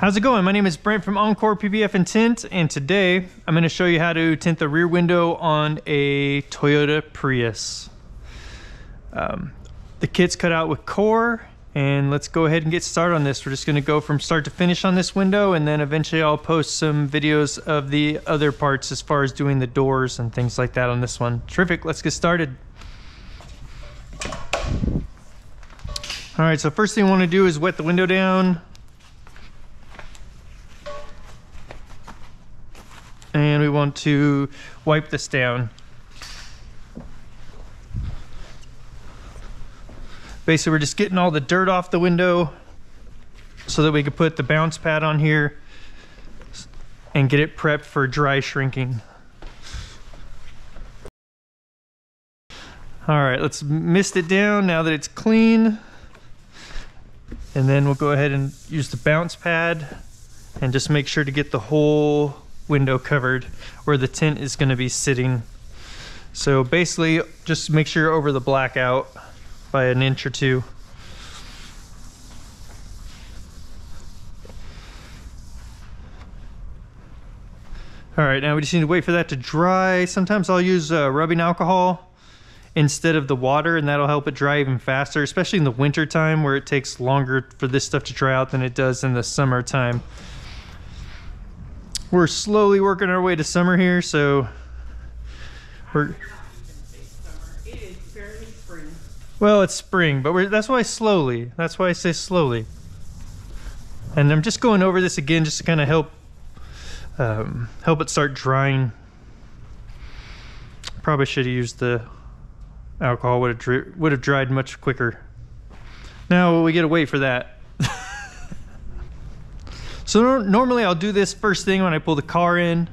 How's it going? My name is Brent from Encore PPF and Tint, and today I'm going to show you how to tint the rear window on a Toyota Prius. The kit's cut out with Core, and let's go ahead and get started on this. We're just going to go from start to finish on this window, and then eventually I'll post some videos of the other parts as far as doing the doors and things like that on this one. Terrific, let's get started. Alright, so first thing we want to do is wet the window down. And we want to wipe this down. Basically, we're just getting all the dirt off the window so that we can put the bounce pad on here and get it prepped for dry shrinking. All right, let's mist it down now that it's clean. And then we'll go ahead and use the bounce pad and just make sure to get the whole window covered where the tint is going to be sitting. So basically just make sure you're over the blackout by an inch or two. All right, now we just need to wait for that to dry. Sometimes I'll use rubbing alcohol instead of the water, and that'll help it dry even faster, especially in the winter time where it takes longer for this stuff to dry out than it does in the summertime. We're slowly working our way to summer here, so we're... It is barely spring. Well, it's spring, but that's why slowly. That's why I say slowly. And I'm just going over this again just to kind of help it start drying. Probably should have used the alcohol, would have dried much quicker. Now we gotta wait for that. So normally I'll do this first thing when I pull the car in.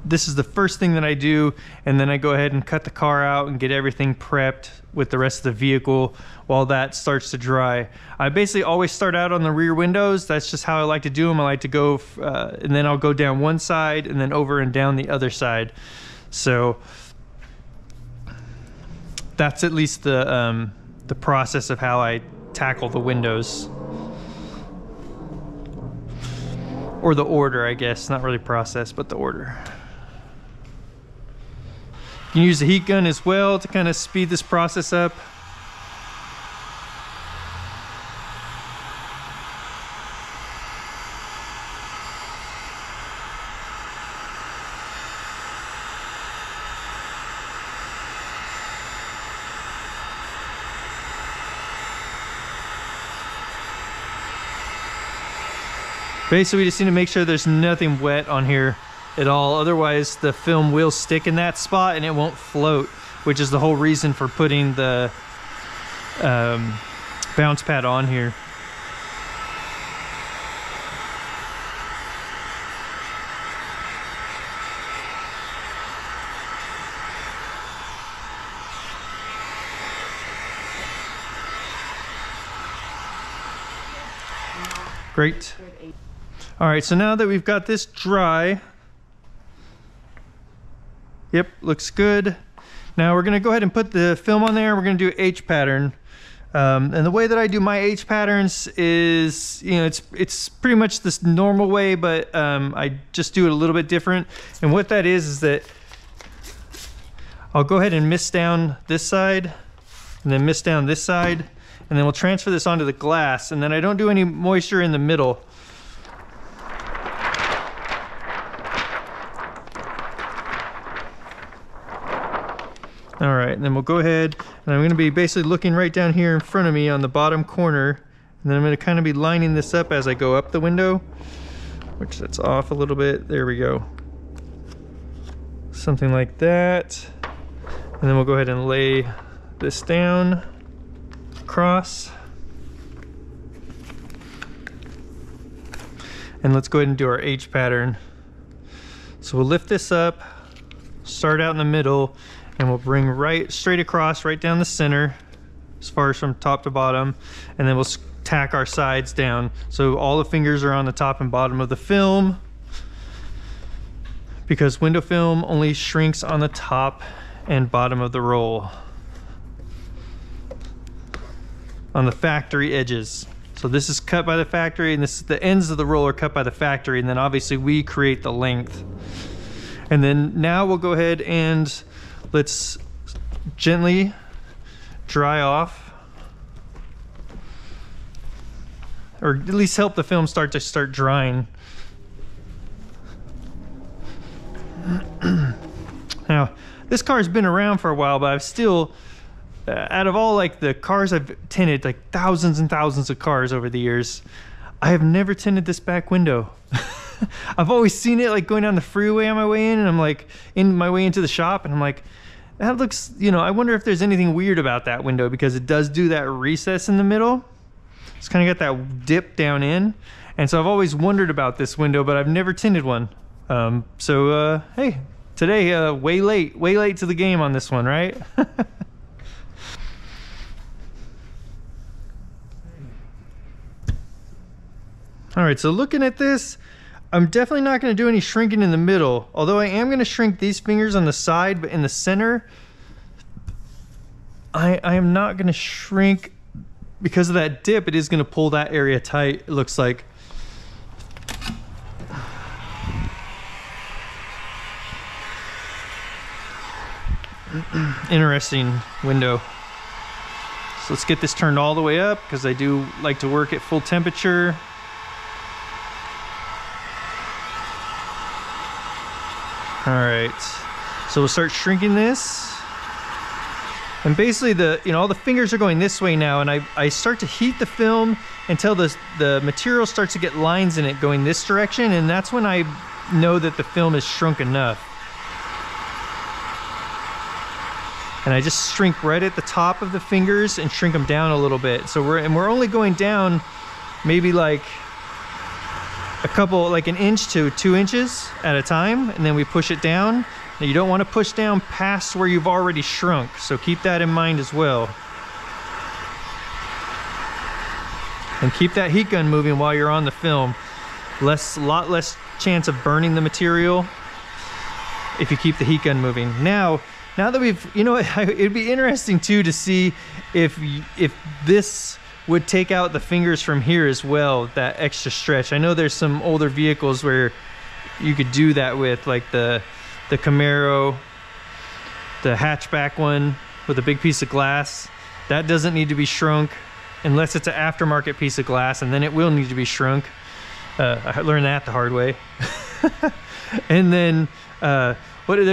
This is the first thing that I do, and then I go ahead and cut the car out and get everything prepped with the rest of the vehicle while that starts to dry. I basically always start out on the rear windows. That's just how I like to do them. I like to go, and then I'll go down one side and then over and down the other side. So that's at least the process of how I tackle the windows. Or the order, I guess. Not really process, but the order. You can use the heat gun as well to kind of speed this process up. Basically, we just need to make sure there's nothing wet on here at all. Otherwise, the film will stick in that spot and it won't float, which is the whole reason for putting the bounce pad on here. Great. All right, so now that we've got this dry, yep, looks good. Now we're gonna go ahead and put the film on there. We're gonna do H pattern. And the way that I do my H patterns is, you know, it's pretty much this normal way, but I just do it a little bit different. And what that is that I'll go ahead and mist down this side and then mist down this side, and then we'll transfer this onto the glass, and then I don't do any moisture in the middle. All right, and then we'll go ahead, and I'm gonna be basically looking right down here in front of me on the bottom corner, and then I'm gonna kind of be lining this up as I go up the window, which that's off a little bit. There we go. Something like that. And then we'll go ahead and lay this down across. And let's go ahead and do our H pattern. So we'll lift this up, start out in the middle, and we'll bring straight across, right down the center, as far as from top to bottom, and then we'll tack our sides down. So all the fingers are on the top and bottom of the film, because window film only shrinks on the top and bottom of the roll, on the factory edges. So So this is cut by the factory, and this is the ends of the roller cut by the factory, and then obviously we create the length. And then now we'll go ahead and let's gently dry off, or at least help the film start drying. Now, this car's been around for a while, but I've still, out of all like the cars I've tinted, like thousands and thousands of cars over the years, I have never tinted this back window. I've always seen it like going down the freeway on my way in, and I'm like in my way into the shop, and I'm like, that looks, you know, I wonder if there's anything weird about that window, because it does do that recess in the middle. It's kind of got that dip down in, and so I've always wondered about this window, but I've never tinted one. Hey, today, way late to the game on this one, right? All right, so looking at this, I'm definitely not going to do any shrinking in the middle, although I am going to shrink these fingers on the side, but in the center, I am not going to shrink because of that dip. It is going to pull that area tight, it looks like. Interesting window. So let's get this turned all the way up, because I do like to work at full temperature. All right, so we'll start shrinking this. And basically all the fingers are going this way now, and I start to heat the film until the material starts to get lines in it going this direction, and that's when I know that the film is shrunk enough. And I just shrink right at the top of the fingers and shrink them down a little bit. So we're only going down maybe like a couple, like an inch to 2 inches at a time, and then we push it down. Now you don't want to push down past where you've already shrunk, so keep that in mind as well. And keep that heat gun moving while you're on the film. Lot less chance of burning the material if you keep the heat gun moving. Now that we've, you know, it'd be interesting too to see if this would take out the fingers from here as well, that extra stretch. I know there's some older vehicles where you could do that with, like the Camaro, the hatchback one with a big piece of glass. That doesn't need to be shrunk unless it's an aftermarket piece of glass, and then it will need to be shrunk. I learned that the hard way. And then there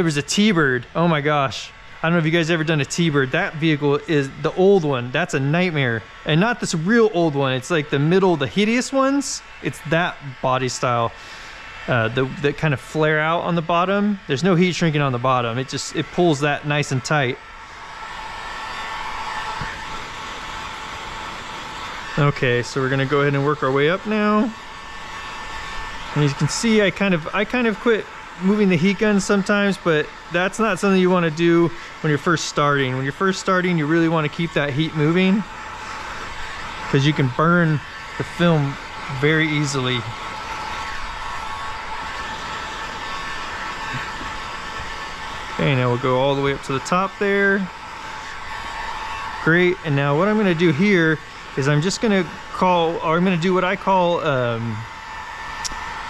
was a T-Bird. Oh my gosh, I don't know if you guys ever done a T-Bird. That vehicle is the old one. That's a nightmare. And not this real old one. It's like the middle, the hideous ones. It's that body style. That kind of flare out on the bottom. There's no heat shrinking on the bottom. It pulls that nice and tight. Okay, so we're gonna go ahead and work our way up now. And as you can see, I kind of quit moving the heat gun sometimes, but that's not something you want to do when you're first starting. When you're first starting, you really want to keep that heat moving, because you can burn the film very easily. Okay, now we'll go all the way up to the top there. Great, and now what I'm going to do here is I'm just going to do what I call,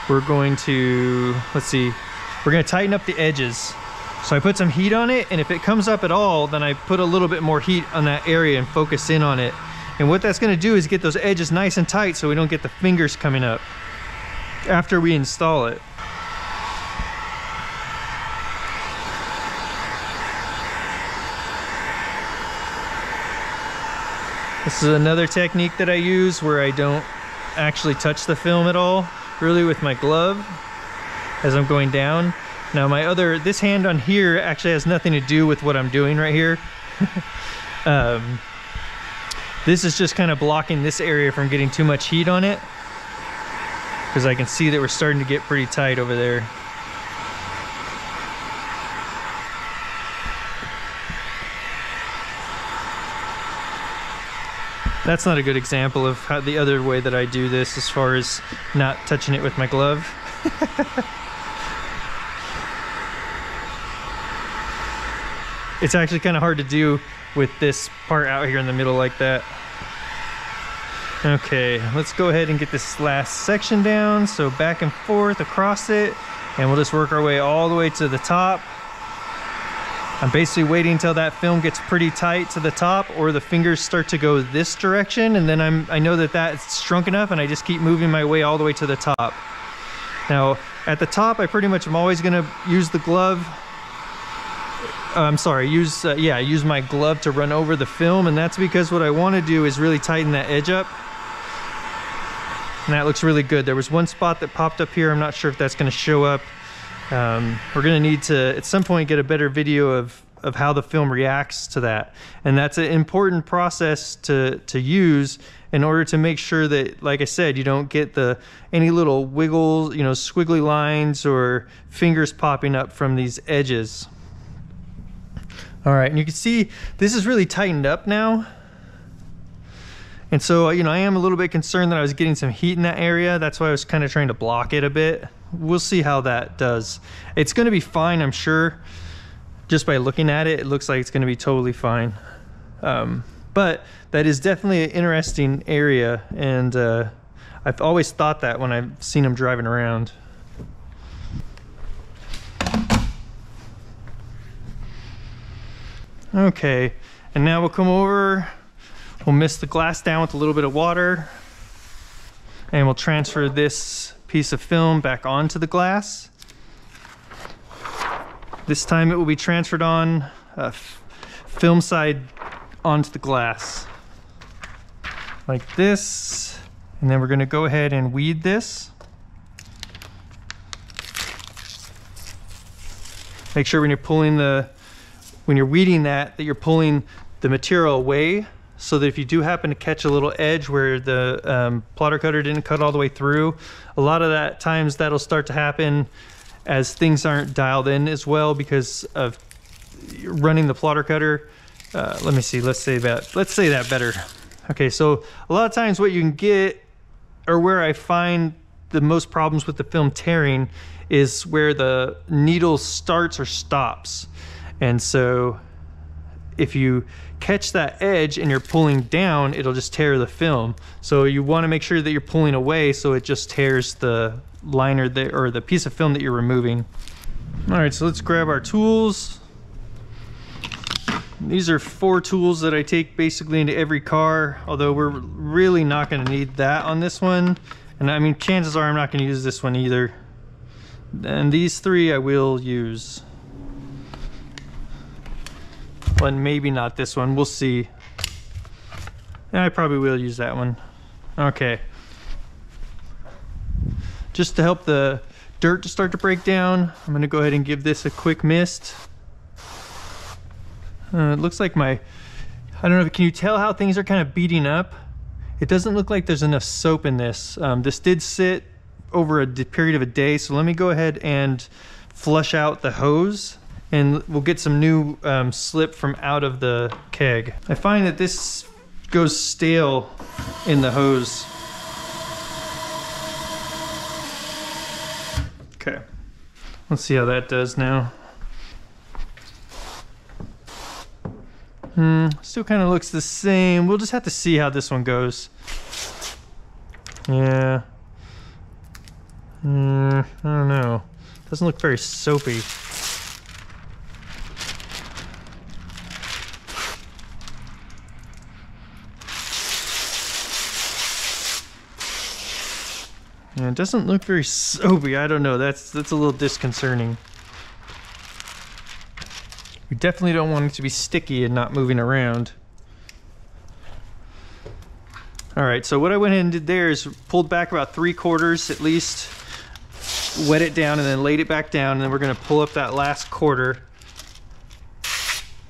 we're going to tighten up the edges. So I put some heat on it, and if it comes up at all, then I put a little bit more heat on that area and focus in on it. And what that's going to do is get those edges nice and tight so we don't get the fingers coming up after we install it. This is another technique that I use where I don't actually touch the film at all, really, with my glove as I'm going down. Now this hand on here actually has nothing to do with what I'm doing right here. This is just kind of blocking this area from getting too much heat on it, because I can see that we're starting to get pretty tight over there. That's not a good example of how the other way that I do this, as far as not touching it with my glove. It's actually kind of hard to do with this part out here in the middle like that. Okay, let's go ahead and get this last section down. So back and forth across it, and we'll just work our way all the way to the top. I'm basically waiting until that film gets pretty tight to the top, or the fingers start to go this direction, and then I know that that's shrunk enough, and I just keep moving my way all the way to the top. Now, at the top, I pretty much am always gonna use the glove. Use my glove to run over the film, and that's because what I want to do is really tighten that edge up. And that looks really good. There was one spot that popped up here. I'm not sure if that's going to show up. We're going to need to, at some point, get a better video of how the film reacts to that. And that's an important process to use in order to make sure that, like I said, you don't get any little wiggles, squiggly lines or fingers popping up from these edges. All right, and you can see this is really tightened up now. And so, I am a little bit concerned that I was getting some heat in that area. That's why I was kind of trying to block it a bit. We'll see how that does. It's going to be fine, I'm sure. Just by looking at it, it looks like it's going to be totally fine. But that is definitely an interesting area, and I've always thought that when I've seen them driving around. Okay, and now we'll come over. We'll mist the glass down with a little bit of water, and we'll transfer this piece of film back onto the glass. This time it will be transferred on film side onto the glass like this, and then we're going to go ahead and weed this. Make sure when you're weeding that you're pulling the material away, so that if you do happen to catch a little edge where the plotter cutter didn't cut all the way through, a lot of that times that'll start to happen as things aren't dialed in as well because of running the plotter cutter. Let me see, let's say that better. Okay, so a lot of times what you can get, or where I find the most problems with the film tearing, is where the needle starts or stops. And so if you catch that edge and you're pulling down, it'll just tear the film. So you want to make sure that you're pulling away so it just tears the liner there, or the piece of film that you're removing. All right, so let's grab our tools. These are 4 tools that I take basically into every car, although we're really not going to need that on this one. And I mean, chances are I'm not going to use this one either. And these 3 I will use. But maybe not this one, we'll see. I probably will use that one. Okay. Just to help the dirt to start to break down, I'm gonna go ahead and give this a quick mist. It looks like I don't know, can you tell how things are kind of beating up? It doesn't look like there's enough soap in this. This did sit over a period of a day, so let me go ahead and flush out the hose, and we'll get some new slip from out of the keg. I find that this goes stale in the hose. Okay, let's see how that does now. Still kind of looks the same. We'll just have to see how this one goes. Yeah. I don't know. Doesn't look very soapy. Yeah, it doesn't look very soapy. I don't know. That's a little disconcerting. We definitely don't want it to be sticky and not moving around. All right, so what I went ahead and did there is pulled back about 3/4 at least, wet it down, and then laid it back down, and then we're gonna pull up that last quarter.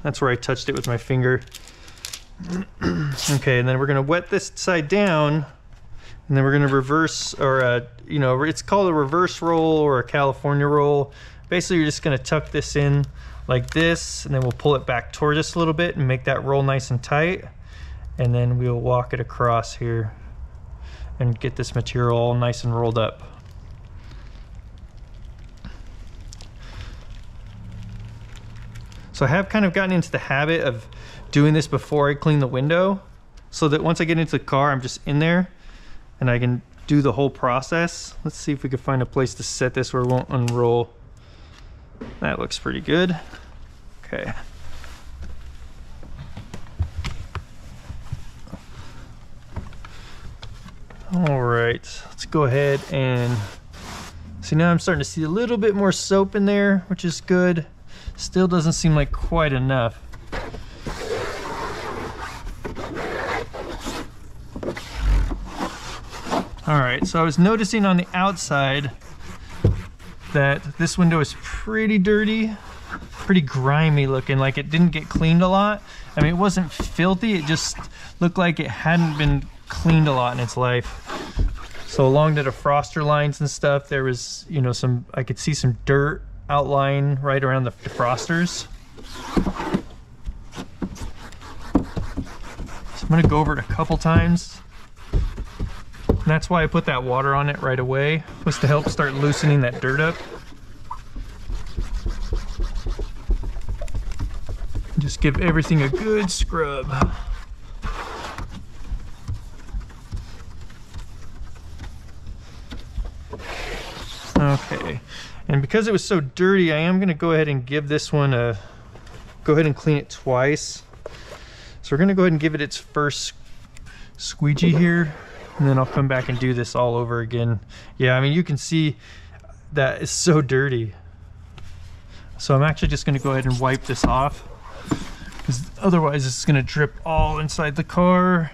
That's where I touched it with my finger. Okay, and then we're gonna wet this side down, and then we're gonna reverse, or you know, it's called a reverse roll or a California roll. Basically, you're just gonna tuck this in like this, and then we'll pull it back towards us a little bit and make that roll nice and tight. And then we'll walk it across here and get this material all nice and rolled up. So I have kind of gotten into the habit of doing this before I clean the window. so that once I get into the car, I'm just in there and I can do the whole process. Let's see if we can find a place to set this where it won't unroll. That looks pretty good. Okay. All right, let's go ahead and see. Now I'm starting to see a little bit more soap in there, which is good. Still doesn't seem like quite enough. All right, so I was noticing on the outside that this window is pretty dirty, pretty grimy looking, like it didn't get cleaned a lot. I mean, it wasn't filthy, it just looked like it hadn't been cleaned a lot in its life. So along the defroster lines and stuff, there was, you know, I could see some dirt outline right around the defrosters. So I'm gonna go over it a couple times. And that's why I put that water on it right away, was to help start loosening that dirt up. Just give everything a good scrub. Okay, and because it was so dirty, I am gonna go ahead and give this one go ahead and clean it twice. So we're gonna go ahead and give it its first squeegee here, and then I'll come back and do this all over again. Yeah, I mean, you can see that it's so dirty. So I'm actually just gonna go ahead and wipe this off, because otherwise it's gonna drip all inside the car.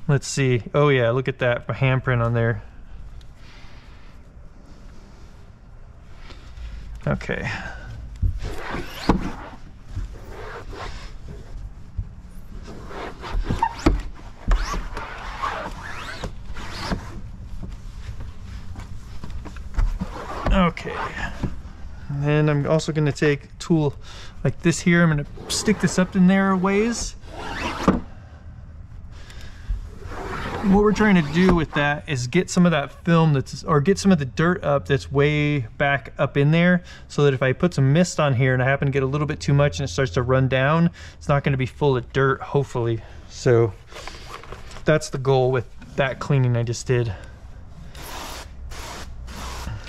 Let's see. Oh yeah, look at that, a handprint on there. Okay. Okay. And then I'm also going to take a tool like this here. I'm going to stick this up in there a ways. What we're trying to do with that is get some of that film or get some of the dirt up that's way back up in there, so that if I put some mist on here and I happen to get a little bit too much and it starts to run down, it's not going to be full of dirt, hopefully. So that's the goal with that cleaning I just did.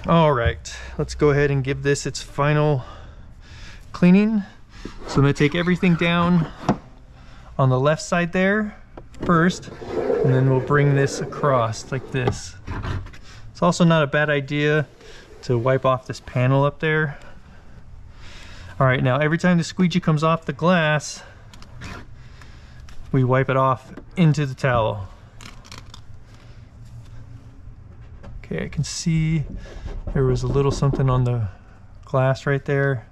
All right, let's go ahead and give this its final cleaning. So I'm going to take everything down on the left side there first, and then we'll bring this across like this. It's also not a bad idea to wipe off this panel up there. All right, now every time the squeegee comes off the glass, we wipe it off into the towel. Okay, I can see there was a little something on the glass right there.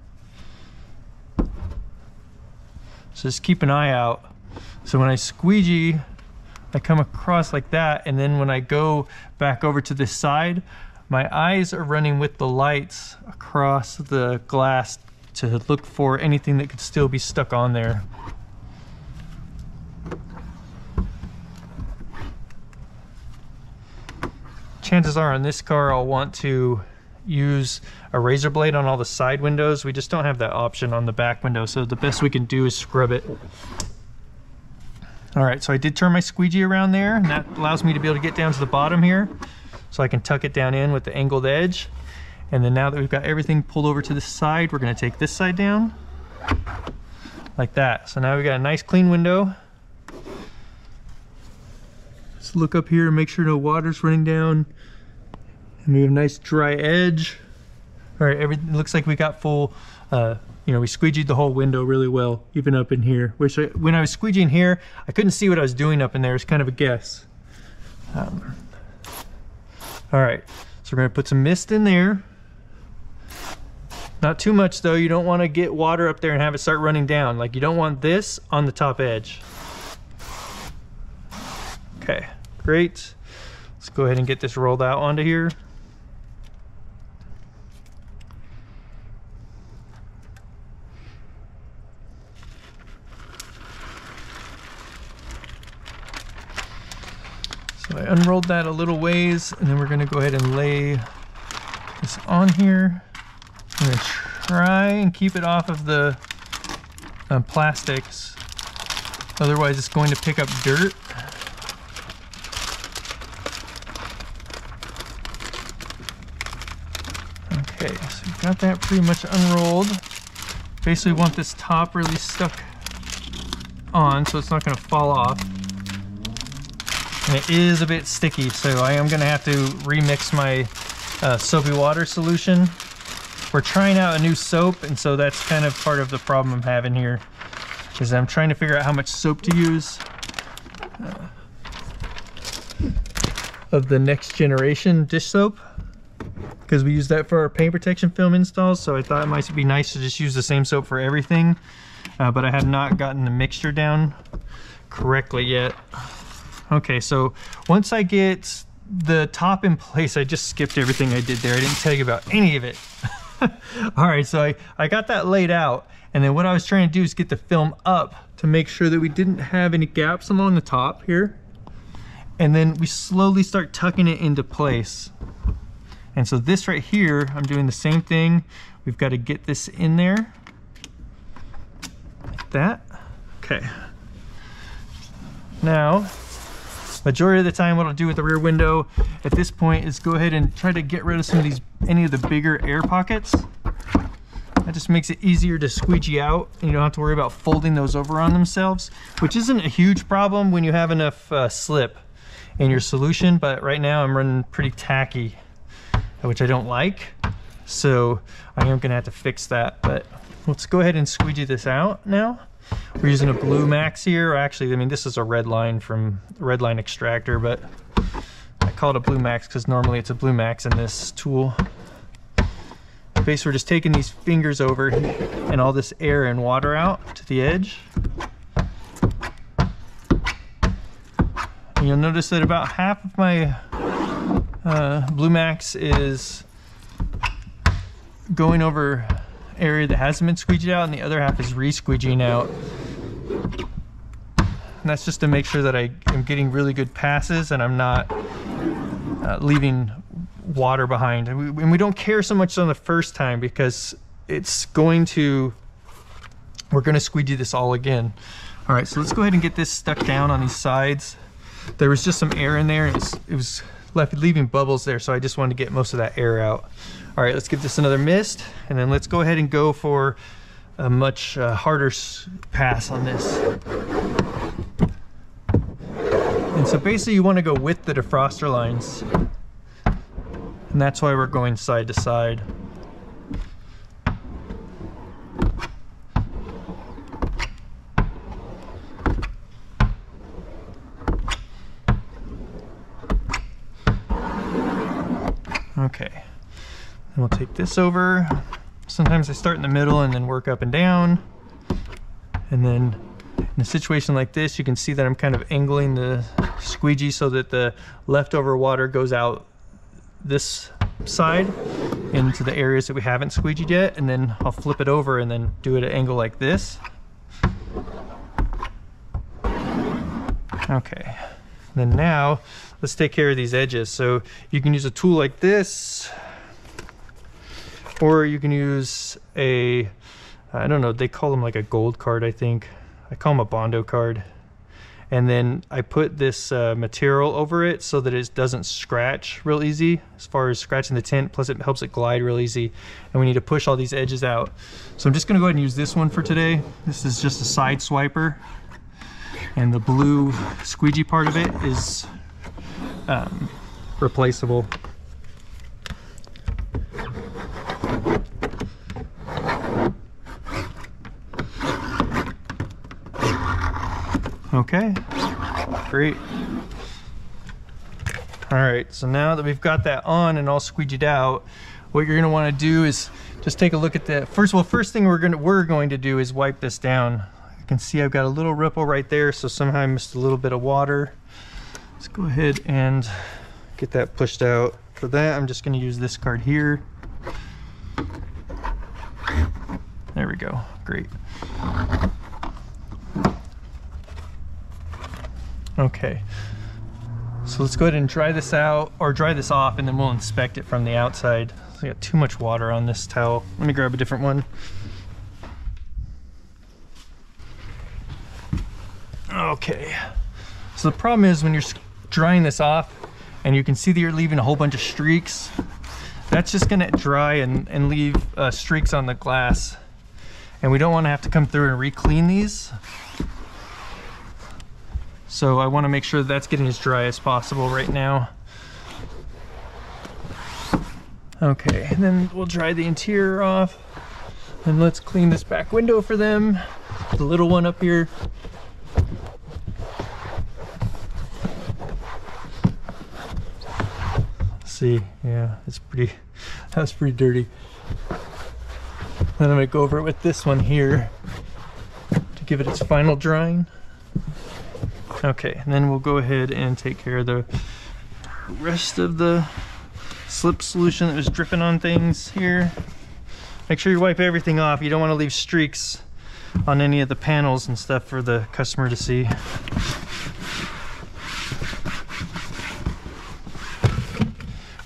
So just keep an eye out. So when I squeegee, I come across like that, and then when I go back over to this side, my eyes are running with the lights across the glass to look for anything that could still be stuck on there. Chances are on this car I'll want to use a razor blade on all the side windows. We just don't have that option on the back window, so the best we can do is scrub it. All right, so I did turn my squeegee around there, and that allows me to be able to get down to the bottom here, so I can tuck it down in with the angled edge. And then now that we've got everything pulled over to the side, we're gonna take this side down like that. So now we've got a nice clean window. Let's look up here and make sure no water's running down. And we have a nice dry edge. All right, everything looks like we got full, you know, we squeegeed the whole window really well, even up in here. Which when I was squeegeeing here, I couldn't see what I was doing up in there. It's kind of a guess. All right, so we're gonna put some mist in there. Not too much though. You don't want to get water up there and have it start running down. Like, you don't want this on the top edge. Okay, great. Let's go ahead and get this rolled out onto here. So I unrolled that a little ways, and then we're gonna go ahead and lay this on here. I'm gonna try and keep it off of the plastics. Otherwise it's going to pick up dirt. Okay, so we've got that pretty much unrolled. Basically want this top really stuck on so it's not going to fall off. And it is a bit sticky, so I am going to have to remix my soapy water solution. We're trying out a new soap, and so that's kind of part of the problem I'm having here, is I'm trying to figure out how much soap to use of the next generation dish soap, because we use that for our paint protection film installs. So I thought it might be nice to just use the same soap for everything, but I have not gotten the mixture down correctly yet. Okay, so once I get the top in place, I just skipped everything I did there. I didn't tell you about any of it. All right, so I got that laid out, and then what I was trying to do is get the film up to make sure that we didn't have any gaps along the top here. And then we slowly start tucking it into place. And so this right here, I'm doing the same thing. We've got to get this in there, like that. Okay. Now, majority of the time what I'll do with the rear window at this point is go ahead and try to get rid of some of these, any of the bigger air pockets. That just makes it easier to squeegee out, and you don't have to worry about folding those over on themselves, which isn't a huge problem when you have enough slip in your solution, but right now I'm running pretty tacky, which I don't like. So I am gonna have to fix that, but let's go ahead and squeegee this out now. We're using a blue max here. Actually, I mean, this is a red line from Red Line Extractor, but I call it a blue max because normally it's a blue max in this tool. Basically, we're just taking these fingers over and all this air and water out to the edge. And you'll notice that about half of my blue max is going over area that hasn't been squeegeed out, and the other half is re-squeegeeing out. And that's just to make sure that I am getting really good passes and I'm not leaving water behind. And we don't care so much on the first time because it's going to, we're going to squeegee this all again. All right, so let's go ahead and get this stuck down on these sides. There was just some air in there, and it was left leaving bubbles there, so I just wanted to get most of that air out. All right, let's give this another mist, and then let's go ahead and go for a much harder pass on this. And so basically you want to go with the defroster lines, and that's why we're going side to side. Okay, then we'll take this over. Sometimes I start in the middle and then work up and down. And then in a situation like this, you can see that I'm kind of angling the squeegee so that the leftover water goes out this side into the areas that we haven't squeegeed yet. And then I'll flip it over and then do it at an angle like this. Okay, then now let's take care of these edges. So you can use a tool like this, or you can use a, I don't know, they call them like a gold card, I think. I call them a Bondo card. And then I put this material over it so that it doesn't scratch real easy as far as scratching the tint, plus it helps it glide real easy. And we need to push all these edges out. So I'm just gonna go ahead and use this one for today. This is just a side swiper. And the blue squeegee part of it is replaceable. Okay, great. All right, so now that we've got that on and all squeegeed out, what you're gonna wanna do is just take a look at the, first thing we're going to do is wipe this down. You can see I've got a little ripple right there, so somehow I missed a little bit of water. Let's go ahead and get that pushed out. For that, I'm just gonna use this card here. There we go, great. Okay, so let's go ahead and dry this out, or dry this off, and then we'll inspect it from the outside. So I got too much water on this towel. Let me grab a different one. Okay, so the problem is when you're drying this off and you can see that you're leaving a whole bunch of streaks, that's just gonna dry and leave streaks on the glass. And we don't wanna have to come through and re-clean these. So I wanna make sure that's getting as dry as possible right now. Okay, and then we'll dry the interior off. And let's clean this back window for them. The little one up here. See, yeah, that's pretty dirty. Then I'm gonna go over it with this one here to give it its final drying. Okay, and then we'll go ahead and take care of the rest of the slip solution that was dripping on things here. Make sure you wipe everything off. You don't want to leave streaks on any of the panels and stuff for the customer to see.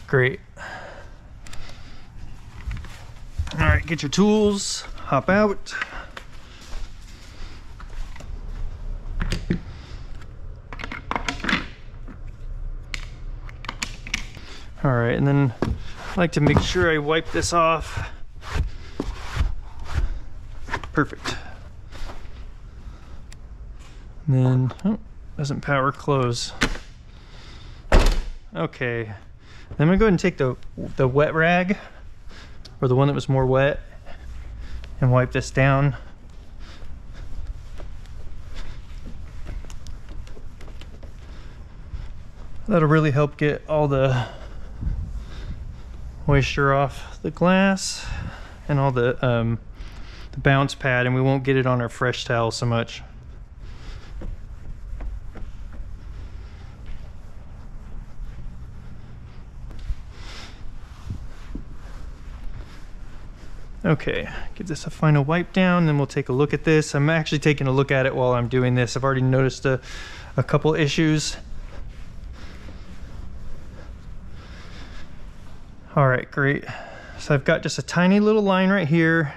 Great. All right, get your tools, hop out. All right, and then I like to make sure I wipe this off. Perfect. And then, oh, doesn't power close. Okay. Then I'm gonna go ahead and take the wet rag, or the one that was more wet, and wipe this down. That'll really help get all the moisture off the glass and all the bounce pad, and we won't get it on our fresh towel so much. Okay, give this a final wipe down, then we'll take a look at this. I'm actually taking a look at it while I'm doing this. I've already noticed a couple issues. All right, great. So I've got just a tiny little line right here.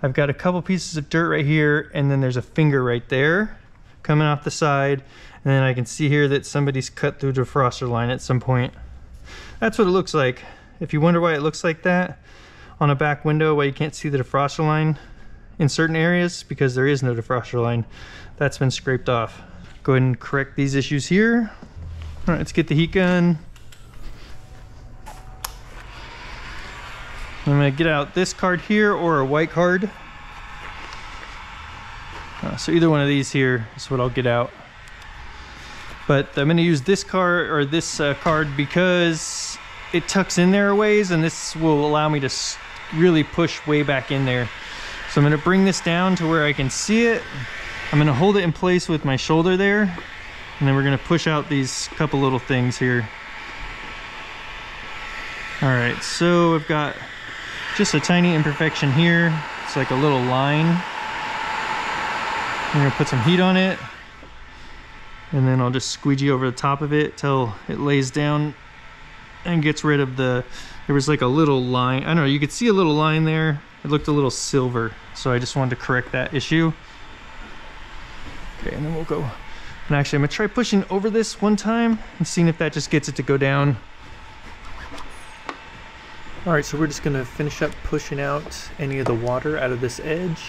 I've got a couple pieces of dirt right here, and then there's a finger right there coming off the side. And then I can see here that somebody's cut through the defroster line at some point. That's what it looks like. If you wonder why it looks like that on a back window, why you can't see the defroster line in certain areas, because there is no defroster line. That's been scraped off. Go ahead and correct these issues here. All right, let's get the heat gun. I'm gonna get out this card here or a white card. So either one of these here is what I'll get out. But I'm gonna use this card, or this card, because it tucks in there a ways, and this will allow me to really push way back in there. So I'm gonna bring this down to where I can see it. I'm gonna hold it in place with my shoulder there, and then we're gonna push out these couple little things here. All right, so I've got just a tiny imperfection here. It's like a little line. I'm gonna put some heat on it, and then I'll just squeegee over the top of it till it lays down and gets rid of there was like a little line. I don't know, you could see a little line there. It looked a little silver, so I just wanted to correct that issue. Okay, and then we'll go, and actually I'm gonna try pushing over this one time and seeing if that just gets it to go down. All right, so we're just gonna finish up pushing out any of the water out of this edge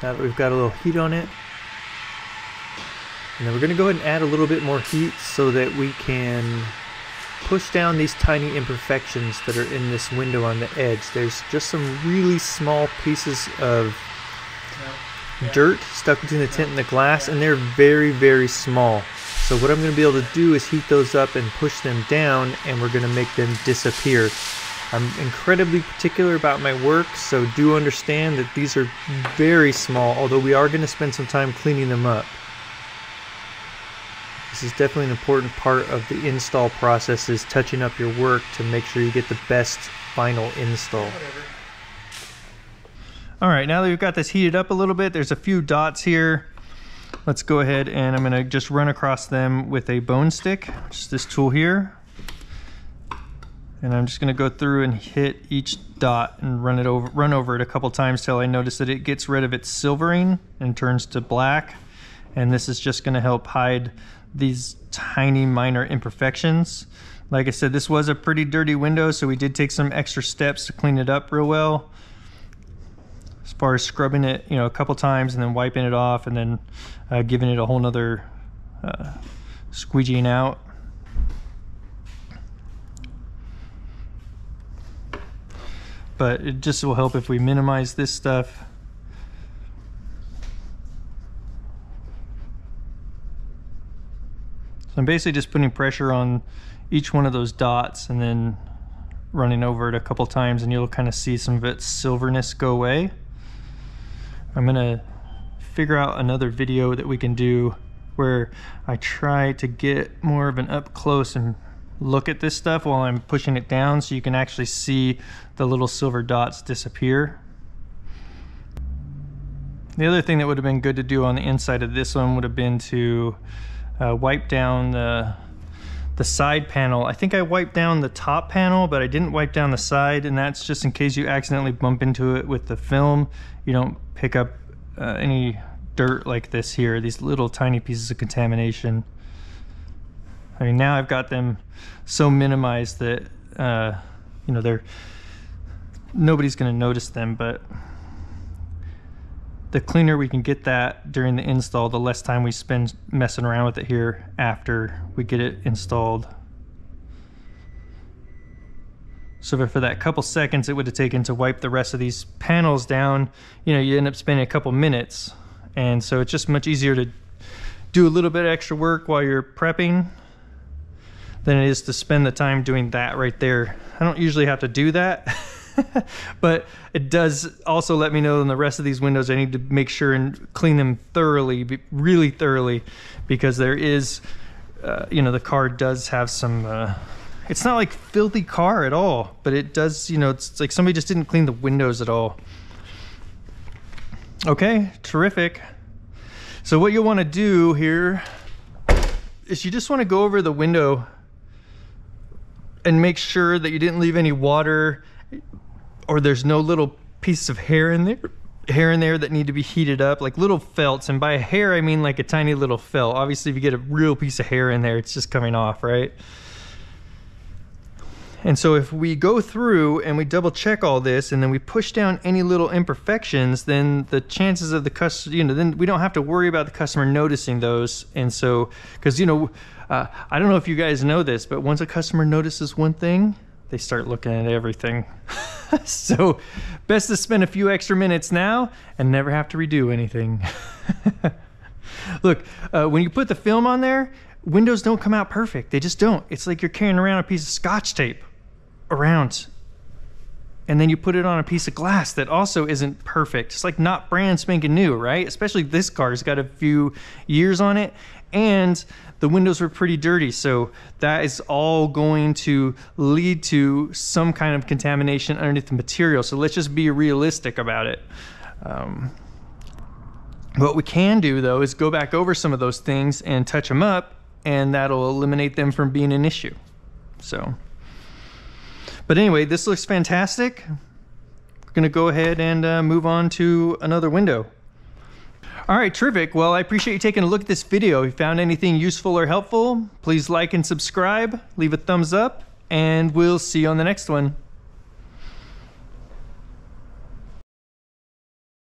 now that we've got a little heat on it. And then we're gonna go ahead and add a little bit more heat so that we can push down these tiny imperfections that are in this window on the edge. There's just some really small pieces of dirt stuck between the tint and the glass, and they're very, very small. So what I'm going to be able to do is heat those up and push them down, and we're going to make them disappear. I'm incredibly particular about my work, so do understand that these are very small, although we are going to spend some time cleaning them up. This is definitely an important part of the install process, is touching up your work to make sure you get the best final install. All right, now that we've got this heated up a little bit, there's a few dots here. Let's go ahead and I'm gonna just run across them with a bone stick, which is this tool here. And I'm just gonna go through and hit each dot and run over it a couple times till I notice that it gets rid of its silvering and turns to black. and this is just going to help hide these tiny minor imperfections. Like I said, this was a pretty dirty window, so we did take some extra steps to clean it up real well, as far as scrubbing it, you know, a couple times and then wiping it off, and then giving it a whole nother squeegeeing out. But it just will help if we minimize this stuff. So I'm basically just putting pressure on each one of those dots and then running over it a couple times, and you'll kind of see some of its silverness go away. I'm gonna figure out another video that we can do where I try to get more of an up close and look at this stuff while I'm pushing it down, so you can actually see the little silver dots disappear. The other thing that would have been good to do on the inside of this one would have been to wipe down the side panel. I think I wiped down the top panel, but I didn't wipe down the side, and that's just in case you accidentally bump into it with the film, you don't pick up any dirt like this here, these little tiny pieces of contamination. I mean, now I've got them so minimized that you know, nobody's going to notice them, but the cleaner we can get that during the install, the less time we spend messing around with it here after we get it installed. So for that couple seconds it would have taken to wipe the rest of these panels down, you know, you end up spending a couple minutes. And so it's just much easier to do a little bit of extra work while you're prepping than it is to spend the time doing that right there. I don't usually have to do that. But it does also let me know in the rest of these windows I need to make sure and clean them thoroughly, really thoroughly, because there is, you know, the car does have some, it's not like filthy car at all, but it does, you know, it's like somebody just didn't clean the windows at all. Okay, terrific. So what you'll want to do here is you just want to go over the window and make sure that you didn't leave any water, or there's no little piece of hair in there that need to be heated up, like little felts. And by hair I mean like a tiny little felt. Obviously if you get a real piece of hair in there, it's just coming off, right? And so if we go through and we double check all this and then we push down any little imperfections, then the chances of the customer, you know, then we don't have to worry about the customer noticing those. And so, because, you know, I don't know if you guys know this, but once a customer notices one thing, they start looking at everything. So best to spend a few extra minutes now and never have to redo anything. Look, when you put the film on there, windows don't come out perfect. They just don't. It's like you're carrying around a piece of Scotch tape around, and then you put it on a piece of glass that also isn't perfect. It's like not brand spanking new, right? Especially this car's got a few years on it, and the windows were pretty dirty, so that is all going to lead to some kind of contamination underneath the material. So let's just be realistic about it. What we can do though is go back over some of those things and touch them up, and that'll eliminate them from being an issue. So, but anyway, this looks fantastic. We're gonna go ahead and move on to another window. All right, terrific. Well, I appreciate you taking a look at this video. If you found anything useful or helpful, please like and subscribe, leave a thumbs up, and we'll see you on the next one.